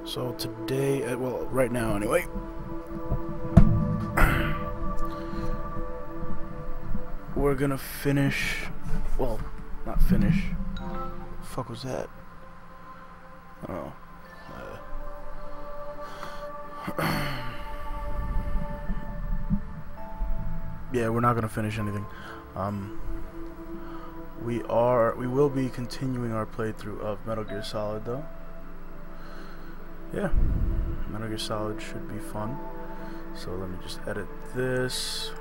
So today, well, right now anyway, we're gonna finish, well, not finish, the fuck was that? Oh, yeah, we're not gonna finish anything. We will be continuing our playthrough of Metal Gear Solid though. Yeah, Metal Gear Solid should be fun. So let me just edit this.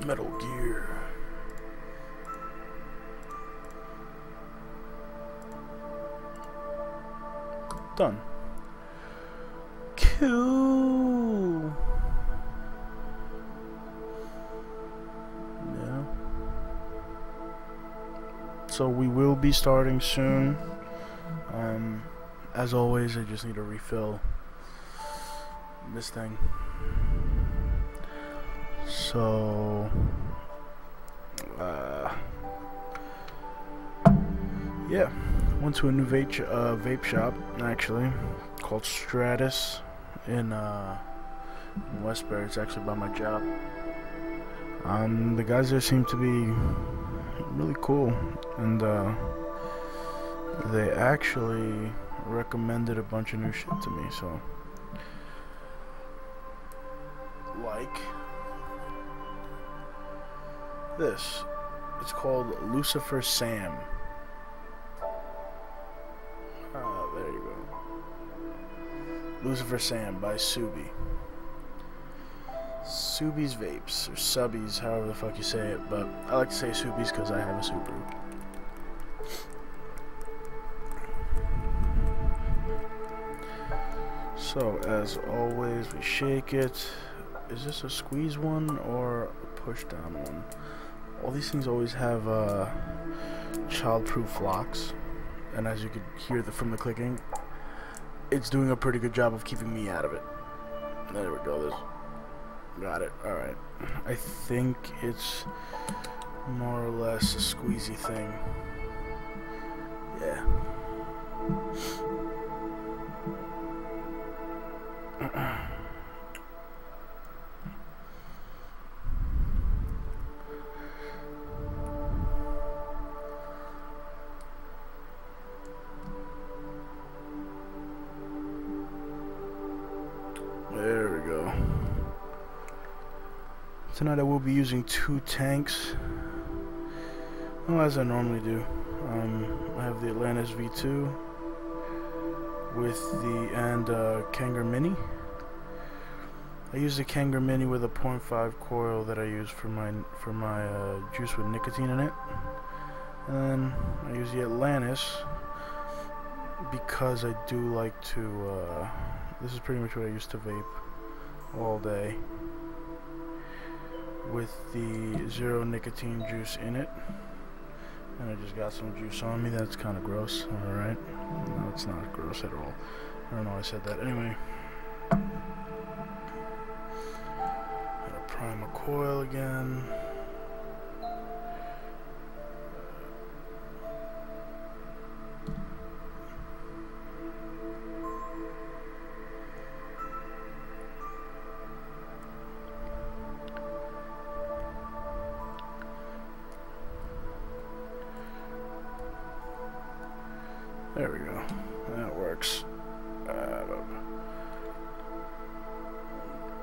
Metal Gear. Done. Cool. Yeah. So we will be starting soon. As always, I just need to refill this thing. So, yeah, went to a new vape shop actually called Stratus in Westbury. It's actually by my job. The guys there seem to be really cool, and they actually recommended a bunch of new shit to me. So, like this, it's called Lucifer Sam. Oh, there you go. Lucifer Sam by Subi. Subi's Vapes, or Subbies, however the fuck you say it, but I like to say Subi's because I have a Subaru. So, as always, we shake it. Is this a squeeze one or a push down one? All these things always have child-proof locks, and as you can hear from the clicking, it's doing a pretty good job of keeping me out of it. There we go. Got it. Alright. I think it's more or less a squeezy thing. Yeah. There we go. Tonight I will be using 2 tanks, well, as I normally do. I have the Atlantis V2 with the Kanger Mini. I use the Kanger Mini with a 0.5 coil that I use for my juice with nicotine in it, and then I use the Atlantis because I do like to. This is pretty much what I used to vape all day, with the 0 nicotine juice in it. And I just got some juice on me. That's kind of gross. Alright. No, it's not gross at all. I don't know why I said that. Anyway. Gotta prime a coil again. There we go. That works.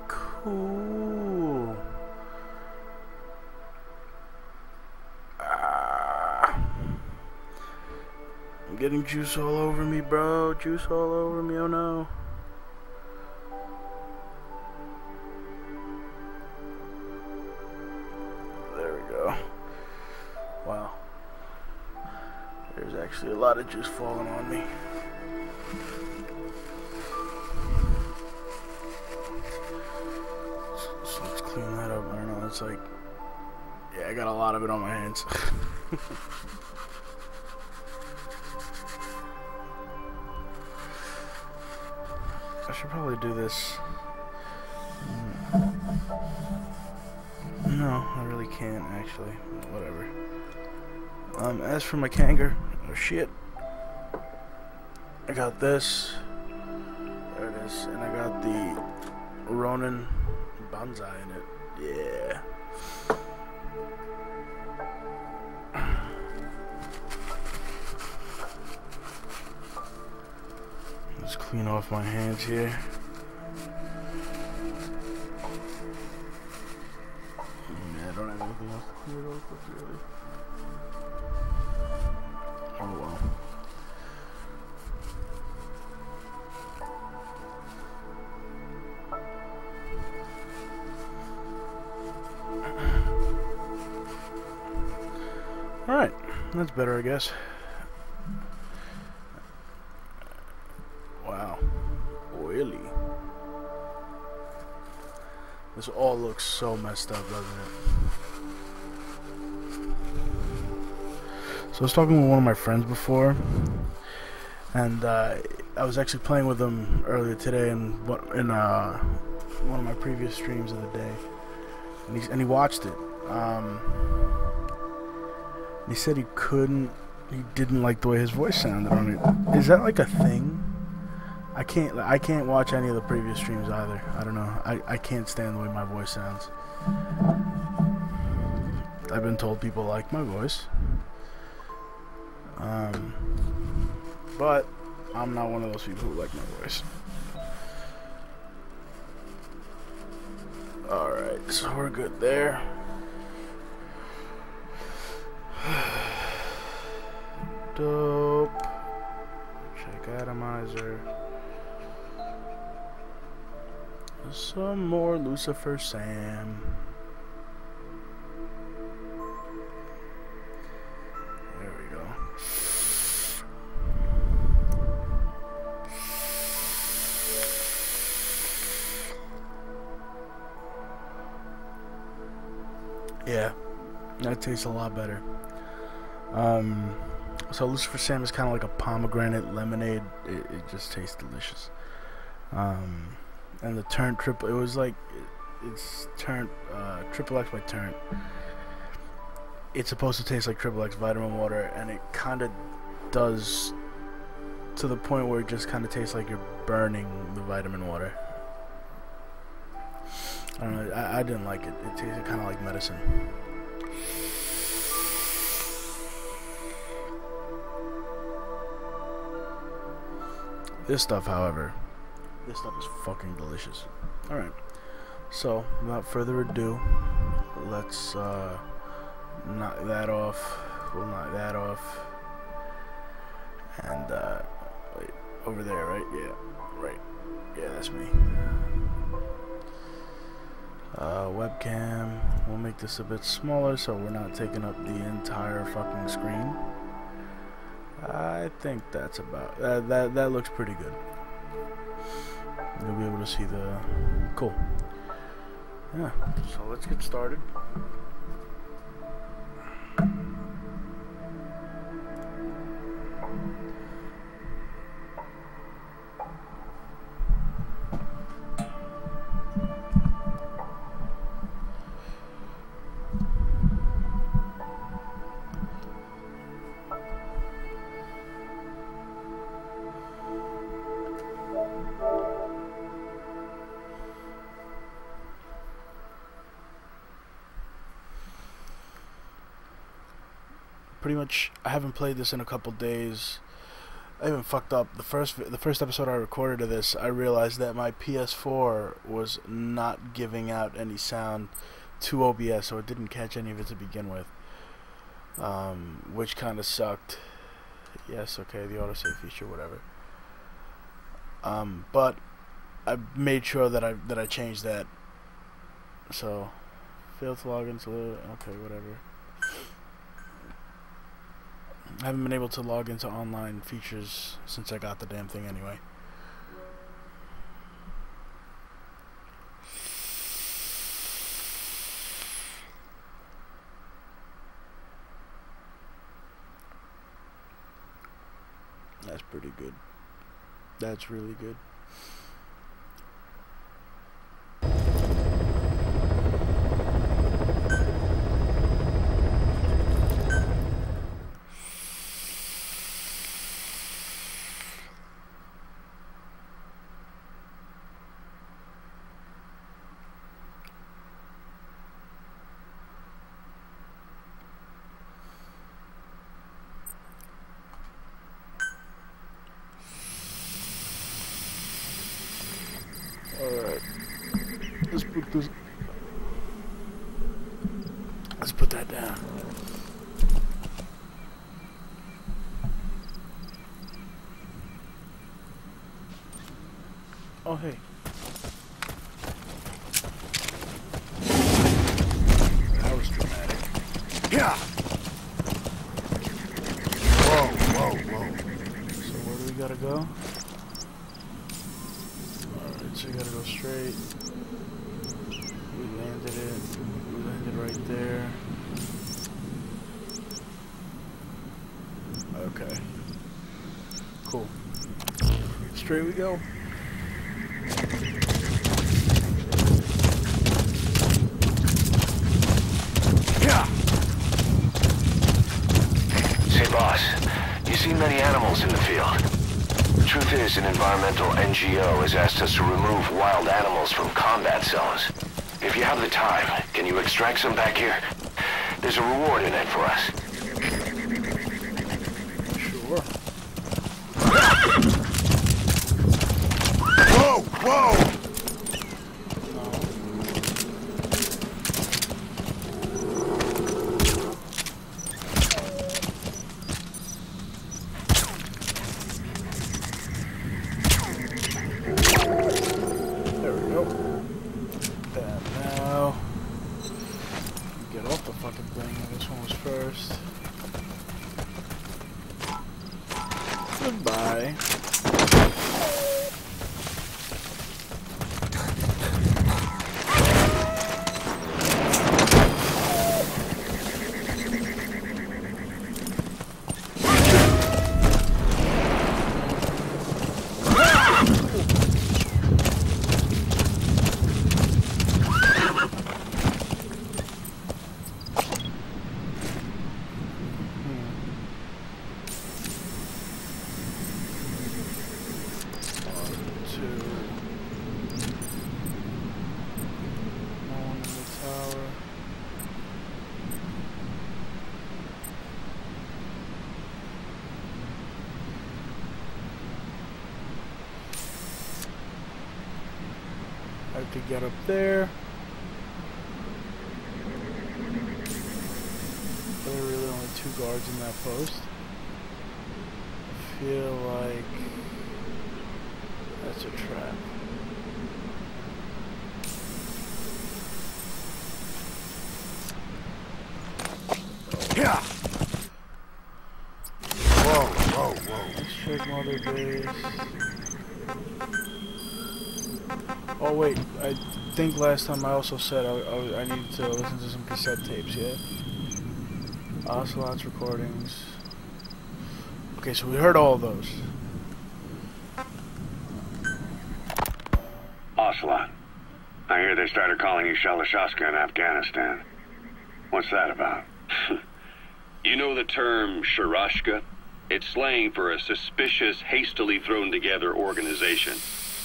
Cool. I'm getting juice all over me, bro. Juice all over me. Oh no. There we go. Wow. There's actually a lot of juice falling on me. So let's clean that up. I don't know, it's like, yeah, I got a lot of it on my hands. I should probably do this No, I really can't actually. Whatever. As for my Kanger, oh shit. I got this. There it is. And I got the Ronin Banzai in it. Yeah. Let's clean off my hands here. Yeah, I don't have anything else to clear off, but really. Oh well. Alright, that's better, I guess. Wow. Oily. This all looks so messed up, doesn't it? So I was talking with one of my friends before, and I was actually playing with him earlier today in one of my previous streams of the day, and he watched it. He said he didn't like the way his voice sounded on it. Is that like a thing? I can't watch any of the previous streams either. I don't know. I can't stand the way my voice sounds. I've been told people like my voice. But I'm not one of those people who like my voice. Alright, so we're good there. Dope. Check atomizer. Some more Lucifer Sam. There we go. Yeah, that tastes a lot better. So Lucifer Sam is kind of like a pomegranate lemonade. It just tastes delicious. And the Turnt triple, it was like, it's Turnt, Triple X by Turnt. It's supposed to taste like Triple X vitamin water, and it kind of does, to the point where it just kind of tastes like you're burning the vitamin water. I don't know, I didn't like it. It tasted kind of like medicine. This stuff, however, this stuff is fucking delicious. Alright, so without further ado, let's knock that off. We'll knock that off. And wait, over there, right? Yeah, right. Yeah, that's me. Webcam, we'll make this a bit smaller so we're not taking up the entire fucking screen. I think that's about that looks pretty good. You'll be able to see the cool. Yeah, so let's get started. Pretty much, I haven't played this in a couple days. I even fucked up. The first episode I recorded of this, I realized that my PS4 was not giving out any sound to OBS, so it didn't catch any of it to begin with, which kind of sucked. Yes, okay, the autosave feature, whatever. But I made sure that I changed that. So, failed to log into the okay, whatever. I haven't been able to log into online features since I got the damn thing anyway. That's pretty good. That's really good. Let's put that down. Oh, hey. That was dramatic. Yeah! Whoa, whoa, whoa. So where do we gotta go? Alright, so we gotta go straight. We landed it. We landed right there. Okay. Cool. Straight we go. Yeah. Say, boss, you see many animals in the field. The truth is, an environmental NGO has asked us to remove wild animals from combat zones. If you have the time, can you extract some back here? There's a reward in it for us. Sure. Whoa! Whoa! There we go. And now, get off the fucking thing. This one was first. Goodbye. I have to get up there. There are really only 2 guards in that post. I feel like that's a trap. Yeah. Whoa, whoa, whoa. Let's check Mother Base. Oh wait, I think last time I also said I needed to listen to some cassette tapes, yeah? Ocelot's recordings. Okay, so we heard all of those. Ocelot, I hear they started calling you Shalashaska in Afghanistan. What's that about? You know the term Sharashka? It's slang for a suspicious, hastily thrown together organization.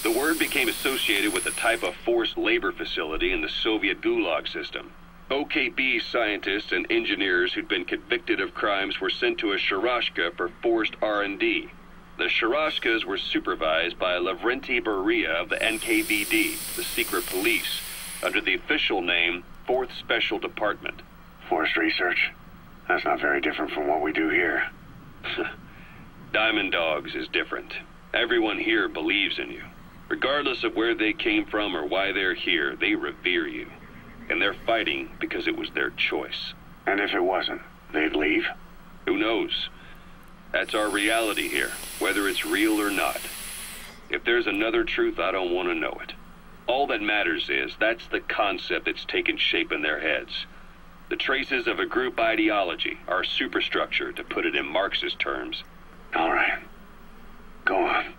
The word became associated with a type of forced labor facility in the Soviet Gulag system. OKB scientists and engineers who'd been convicted of crimes were sent to a Sharashka for forced R&D. The Sharashkas were supervised by Lavrenti Beria of the NKVD, the secret police, under the official name 4th Special Department. Forced research? That's not very different from what we do here. Diamond Dogs is different. Everyone here believes in you. Regardless of where they came from or why they're here, they revere you. And they're fighting because it was their choice. And if it wasn't, they'd leave? Who knows? That's our reality here, whether it's real or not. If there's another truth, I don't want to know it. All that matters is that's the concept that's taken shape in their heads. The traces of a group ideology, our superstructure, to put it in Marxist terms. All right. Go on.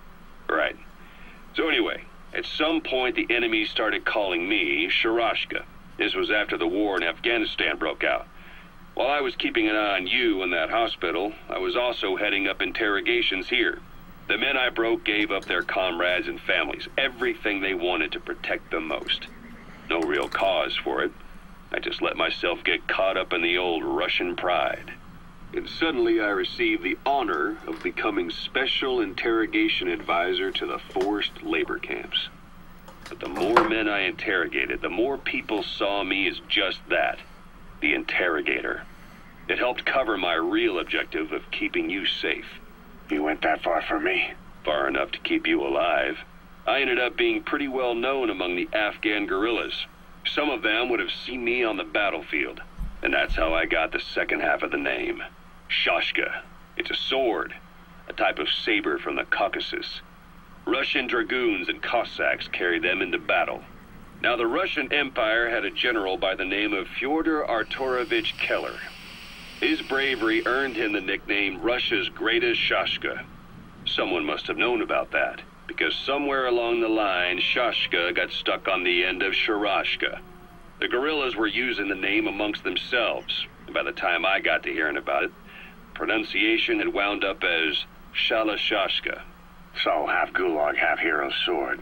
Right. So anyway, at some point the enemy started calling me Sharashka. This was after the war in Afghanistan broke out. While I was keeping an eye on you in that hospital, I was also heading up interrogations here. The men I broke gave up their comrades and families, everything they wanted to protect them most. No real cause for it. I just let myself get caught up in the old Russian pride. And suddenly I received the honor of becoming Special Interrogation Advisor to the forced labor camps. But the more men I interrogated, the more people saw me as just that, the interrogator. It helped cover my real objective of keeping you safe. You went that far for me? Far enough to keep you alive. I ended up being pretty well known among the Afghan guerrillas. Some of them would have seen me on the battlefield. And that's how I got the second half of the name. Shashka. It's a sword, a type of saber from the Caucasus. Russian dragoons and Cossacks carried them into battle. Now, the Russian Empire had a general by the name of Fyodor Arturovich Keller. His bravery earned him the nickname Russia's Greatest Shashka. Someone must have known about that, because somewhere along the line, Shashka got stuck on the end of Sharashka. The guerrillas were using the name amongst themselves, and by the time I got to hearing about it, pronunciation had wound up as Shalashashka. So, half gulag, half hero sword.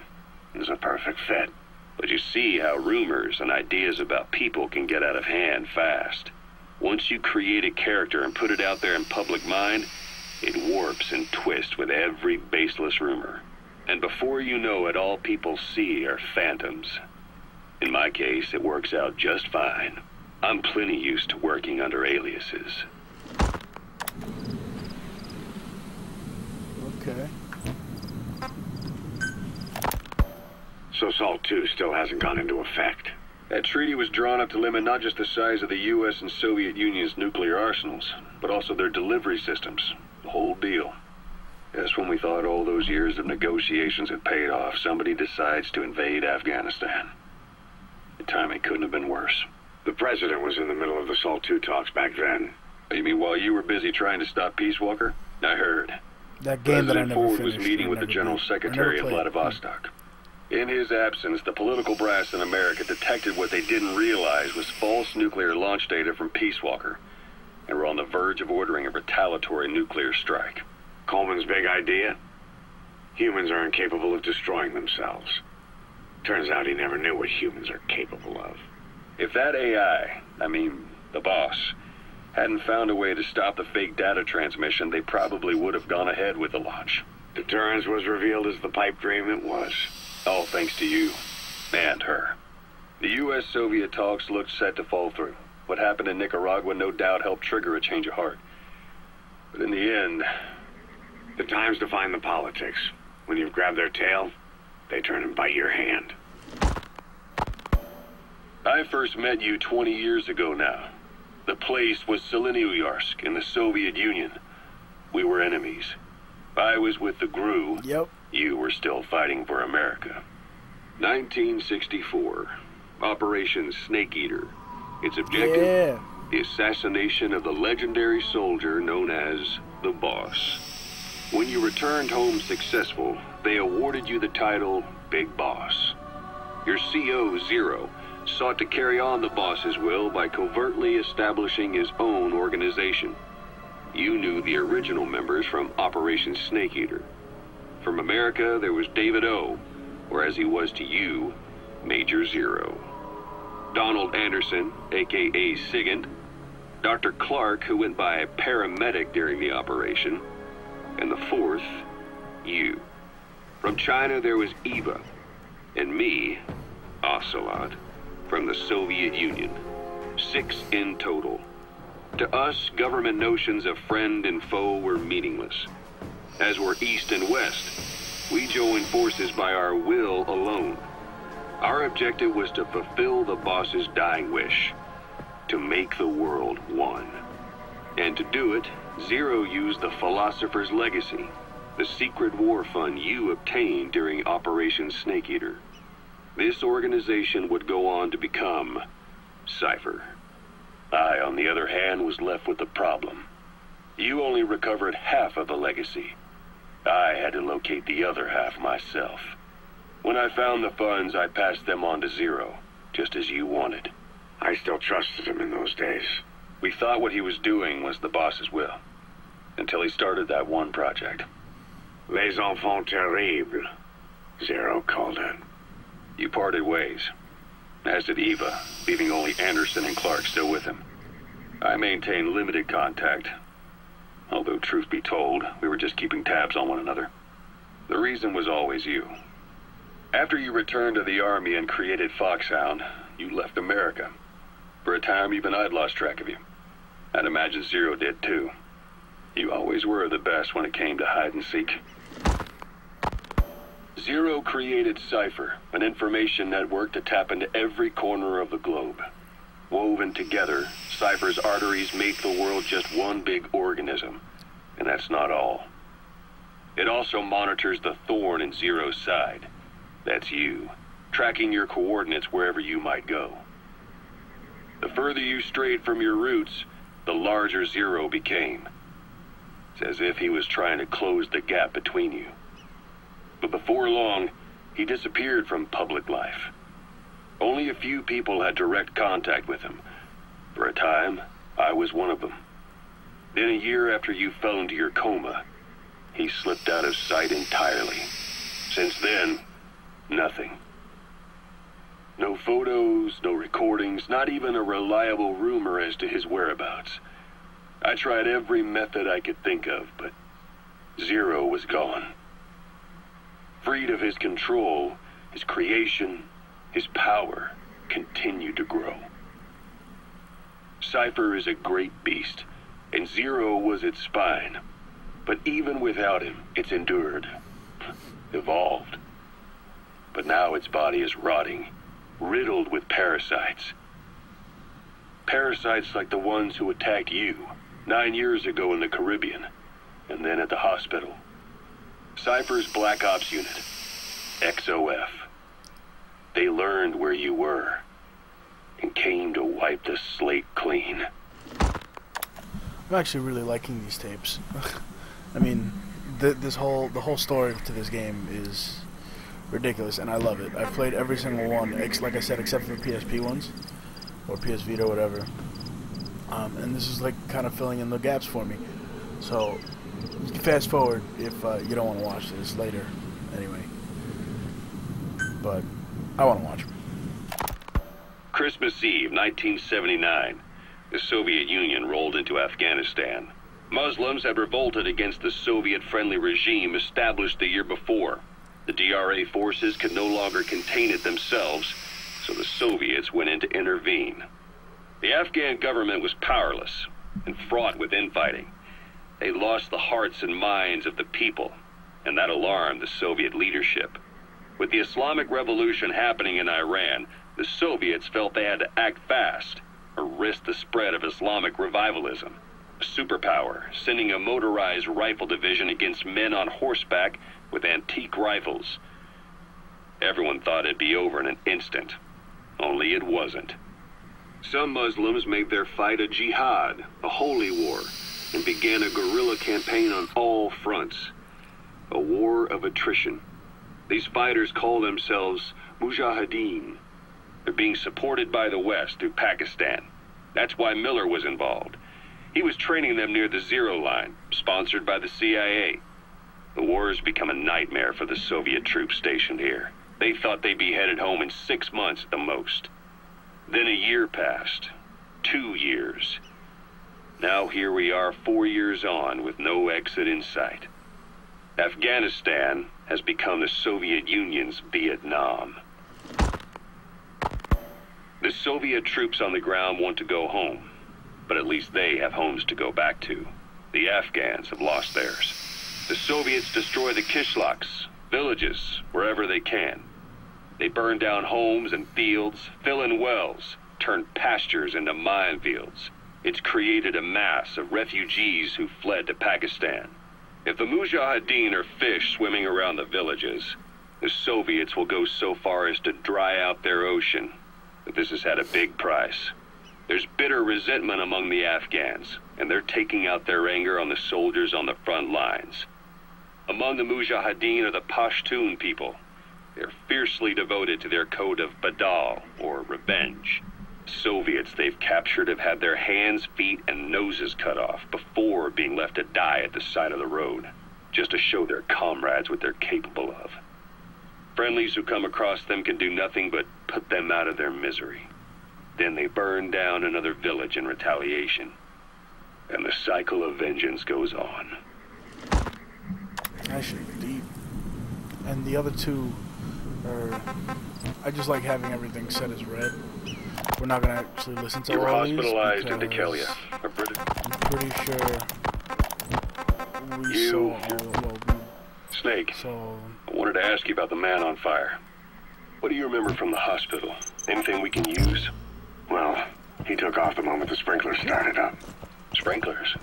It was a perfect fit. But you see how rumors and ideas about people can get out of hand fast. Once you create a character and put it out there in public mind, it warps and twists with every baseless rumor. And before you know it, all people see are phantoms. In my case, it works out just fine. I'm plenty used to working under aliases. Okay. So SALT 2 still hasn't gone into effect. That treaty was drawn up to limit not just the size of the U.S. and Soviet Union's nuclear arsenals, but also their delivery systems. The whole deal. Just when we thought all those years of negotiations had paid off, somebody decides to invade Afghanistan. The timing couldn't have been worse. The president was in the middle of the SALT 2 talks back then. You mean while you were busy trying to stop Peace Walker? I heard. That game that I President never Ford finished. was meeting I with the never General did. I Secretary never in played it. Vladivostok. In his absence, the political brass in America detected what they didn't realize was false nuclear launch data from Peace Walker, and were on the verge of ordering a retaliatory nuclear strike. Coleman's big idea? Humans are incapable of destroying themselves. Turns out he never knew what humans are capable of. If that AI, the boss, hadn't found a way to stop the fake data transmission, they probably would have gone ahead with the launch. Deterrence was revealed as the pipe dream it was. All thanks to you. And her. The U.S.-Soviet talks looked set to fall through. What happened in Nicaragua no doubt helped trigger a change of heart. But in the end... The time's to find the politics. When you've grabbed their tail, they turn and bite your hand. I first met you 20 years ago now. The place was Selenouyarsk in the Soviet Union. We were enemies. I was with the GRU. Yep. You were still fighting for America. 1964. Operation Snake Eater. Its objective? Yeah. The assassination of the legendary soldier known as the Boss. When you returned home successful, they awarded you the title Big Boss. Your CO, Zero, sought to carry on the boss's will by covertly establishing his own organization. You knew the original members from Operation Snake Eater. From America, there was David O., or as he was to you, Major Zero. Donald Anderson, a.k.a. Sigint. Dr. Clark, who went by paramedic during the operation. And the fourth, you. From China, there was Eva. And me, Ocelot, from the Soviet Union. 6 in total. To us, government notions of friend and foe were meaningless. As were East and West. We joined forces by our will alone. Our objective was to fulfill the boss's dying wish. To make the world one. And to do it, Zero used the Philosopher's Legacy, the secret war fund you obtained during Operation Snake Eater. This organization would go on to become Cypher. I, on the other hand, was left with the problem. You only recovered half of the legacy. I had to locate the other half myself. When I found the funds, I passed them on to Zero, just as you wanted. I still trusted him in those days. We thought what he was doing was the boss's will, until he started that one project. Les enfants terribles, Zero called it. You parted ways, as did Eva, leaving only Anderson and Clark still with him. I maintained limited contact, although truth be told, we were just keeping tabs on one another. The reason was always you. After you returned to the Army and created Foxhound, you left America. For a time, even I'd lost track of you. I'd imagine Zero did too. You always were the best when it came to hide and seek. Zero created Cypher, an information network to tap into every corner of the globe. Woven together, Cypher's arteries make the world just one big organism. And that's not all. It also monitors the thorn in Zero's side. That's you, tracking your coordinates wherever you might go. The further you strayed from your roots, the larger Zero became. It's as if he was trying to close the gap between you. But before long, he disappeared from public life. Only a few people had direct contact with him. For a time, I was one of them. Then a year after you fell into your coma, he slipped out of sight entirely. Since then, nothing. No photos, no recordings, not even a reliable rumor as to his whereabouts. I tried every method I could think of, but Zero was gone. Freed of his control, his creation, his power continued to grow. Cypher is a great beast, and Zero was its spine. But even without him, it's endured, evolved. But now its body is rotting, riddled with parasites. Parasites like the ones who attacked you 9 years ago in the Caribbean, and then at the hospital. Cypher's Black Ops Unit, XOF. They learned where you were, and came to wipe the slate clean. I'm actually really liking these tapes. I mean, the whole story to this game is ridiculous, and I love it. I've played every single one, like I said, except for the PSP ones, or PS Vita, whatever. And this is like kind of filling in the gaps for me. So, you can fast forward if you don't want to watch this later, anyway. But I want to watch them. Christmas Eve, 1979. The Soviet Union rolled into Afghanistan. Muslims had revolted against the Soviet-friendly regime established the year before. The DRA forces could no longer contain it themselves, so the Soviets went in to intervene. The Afghan government was powerless and fraught with infighting. They lost the hearts and minds of the people, and that alarmed the Soviet leadership. With the Islamic Revolution happening in Iran, the Soviets felt they had to act fast or risk the spread of Islamic revivalism. A superpower, sending a motorized rifle division against men on horseback with antique rifles. Everyone thought it'd be over in an instant, only it wasn't. Some Muslims made their fight a jihad, a holy war, and began a guerrilla campaign on all fronts. A war of attrition. These fighters call themselves Mujahideen. They're being supported by the West through Pakistan. That's why Miller was involved. He was training them near the Zero Line, sponsored by the CIA. The war has become a nightmare for the Soviet troops stationed here. They thought they'd be headed home in 6 months at the most. Then a year passed. 2 years. Now here we are 4 years on with no exit in sight. Afghanistan has become the Soviet Union's Vietnam. The Soviet troops on the ground want to go home, but at least they have homes to go back to. The Afghans have lost theirs. The Soviets destroy the kishlaks, villages, wherever they can. They burn down homes and fields, fill in wells, turn pastures into minefields. It's created a mass of refugees who fled to Pakistan. If the Mujahideen are fish swimming around the villages, the Soviets will go so far as to dry out their ocean. But this has had a big price. There's bitter resentment among the Afghans, and they're taking out their anger on the soldiers on the front lines. Among the Mujahideen are the Pashtun people. They're fiercely devoted to their code of Badal, or revenge. Soviets they've captured have had their hands, feet, and noses cut off before being left to die at the side of the road, just to show their comrades what they're capable of. Friendlies who come across them can do nothing but put them out of their misery. Then they burn down another village in retaliation. And the cycle of vengeance goes on. Actually, and the other two Or I just like having everything set as red. We're not gonna actually listen to You were all these hospitalized in because Decalia. A British... I'm pretty sure we You- saw all. Well, Snake, so I wanted to ask you about the man on fire. What do you remember from the hospital? Anything we can use? Well, he took off the moment the sprinklers started up. Sprinklers?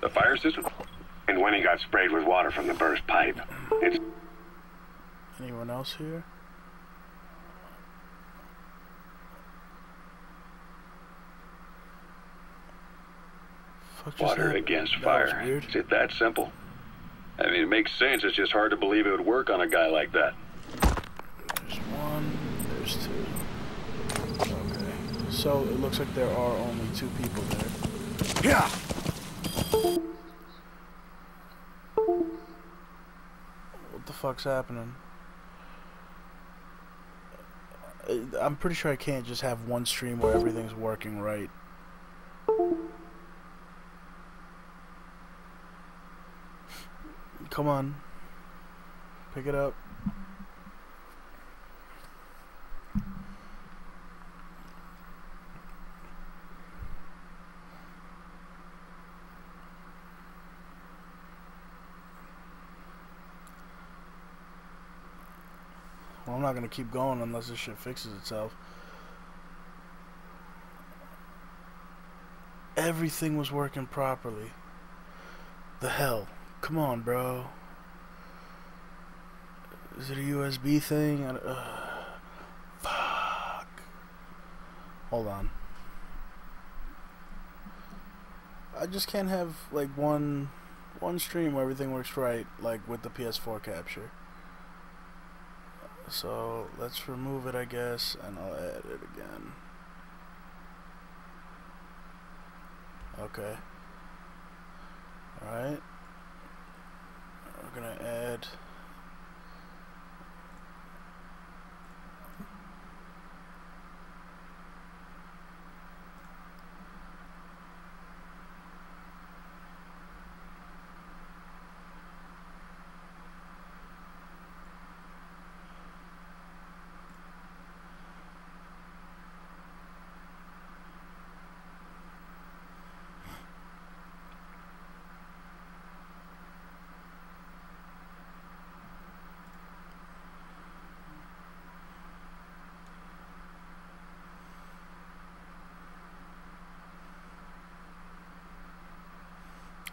The fire system? And when he got sprayed with water from the burst pipe, it's... anyone else here? Fuck just Water happened? against That was fire. weird. Is it that simple? I mean, it makes sense. It's just hard to believe it would work on a guy like that. There's one, there's two. Okay. So it looks like there are only 2 people there. Yeah! What the fuck's happening? I'm pretty sure I can't just have one stream where everything's working right. Come on. Pick it up. Well, I'm not gonna keep going unless this shit fixes itself. Everything was working properly. The hell? Come on, bro. Is it a USB thing? Fuck. Hold on. I just can't have like one stream where everything works right, like with the PS4 capture. So let's remove it, I guess, and I'll add it again. Okay. Alright. We're gonna add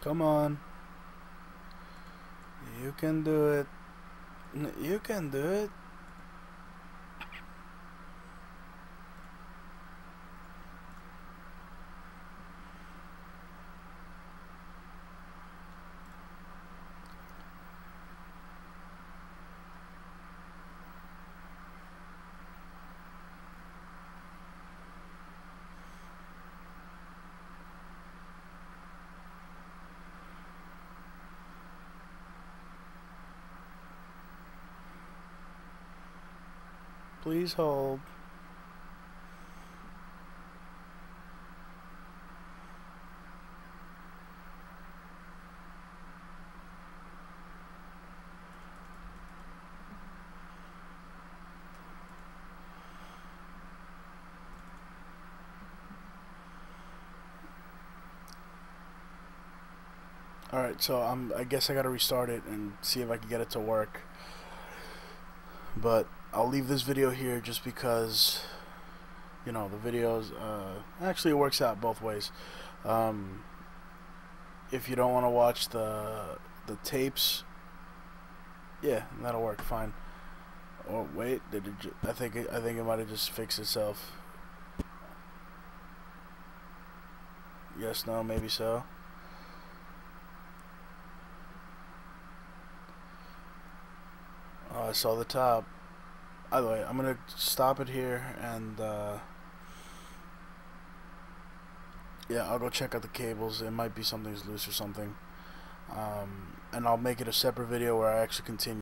come on. You can do it. You can do it. Please hold. Alright, so I guess I gotta restart it and see if I can get it to work. But I'll leave this video here just because, you know, the videos, actually it works out both ways. If you don't want to watch the tapes, yeah, that'll work fine. Oh wait, did it I think it might have just fixed itself. Yes, no, maybe so. Oh, I saw the top. Either way, I'm gonna stop it here and yeah, I'll go check out the cables. It might be something's loose or something, and I'll make it a separate video where I actually continue.